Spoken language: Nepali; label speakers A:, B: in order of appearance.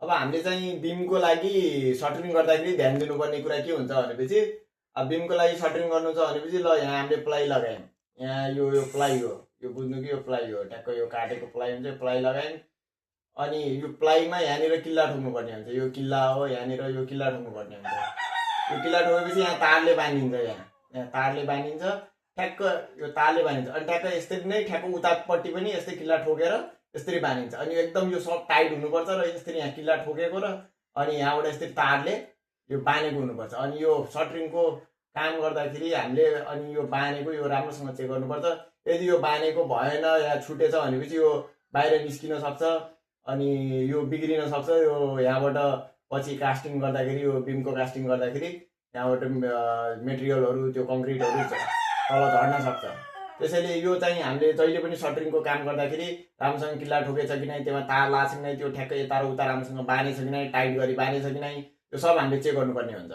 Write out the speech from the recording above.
A: अब हामीले चाहिँ बिमको लागि सटरिङ गर्दाखेरि ध्यान दिनुपर्ने कुरा के हुन्छ भनेपछि अब बिमको लागि सटरिङ गर्नु छ भनेपछि ल यहाँ हामीले प्लाई लगायौँ, यहाँ यो प्लाई हो, यो बुझ्नु कि यो प्लाई हो, ट्याक्क यो काटेको प्लाई हुन्छ, यो प्लाई लगायौँ। अनि यो प्लाईमा यहाँनिर किल्ला ठोक्नुपर्ने हुन्छ, यो किल्ला हो, यहाँनिर यो किल्ला ठोक्नुपर्ने हुन्छ। यो किल्ला ठोकेपछि यहाँ तारले बाँधिन्छ, यहाँ तारले बाँधिन्छ, ठ्याक्क यो तारले बाँधिन्छ। अनि ठ्याक्क यसरी नै ठ्याक्क उतापट्टि पनि यस्तै किल्ला ठोकेर यसरी बाँधिन्छ। अनि एकदम यो सब टाइट हुनुपर्छ र यसरी यहाँ किल्ला ठोकेको र अनि यहाँबाट यसरी तारले यो बाँधेको हुनुपर्छ। अनि यो सटरिङको काम गर्दाखेरि हामीले अनि यो बाँधेको यो राम्रोसँग चेक गर्नुपर्छ। यदि यो बाँधेको भएन या छुटेछ भनेपछि यो बाहिर निस्किन सक्छ, अनि यो बिग्रिन सक्छ। यो यहाँबाट पछि कास्टिङ गर्दाखेरि, यो बिमको कास्टिङ गर्दाखेरि यहाँबाट मेटेरियलहरू त्यो कङ्क्रिटहरू तल झर्न सक्छ। त्यसैले यो चाहिँ हामीले जहिले पनि सटरिङको काम गर्दाखेरि राम्रोसँग किल्ला ठोकेछ कि नै, त्यसमा तार लाग्छ कि नै, त्यो ठ्याक्कै यता र उता राम्रोसँग बाँधेछ कि नै, टाइट गरी बाँधेछ कि नै, यो सब हामीले चेक गर्नुपर्ने हुन्छ।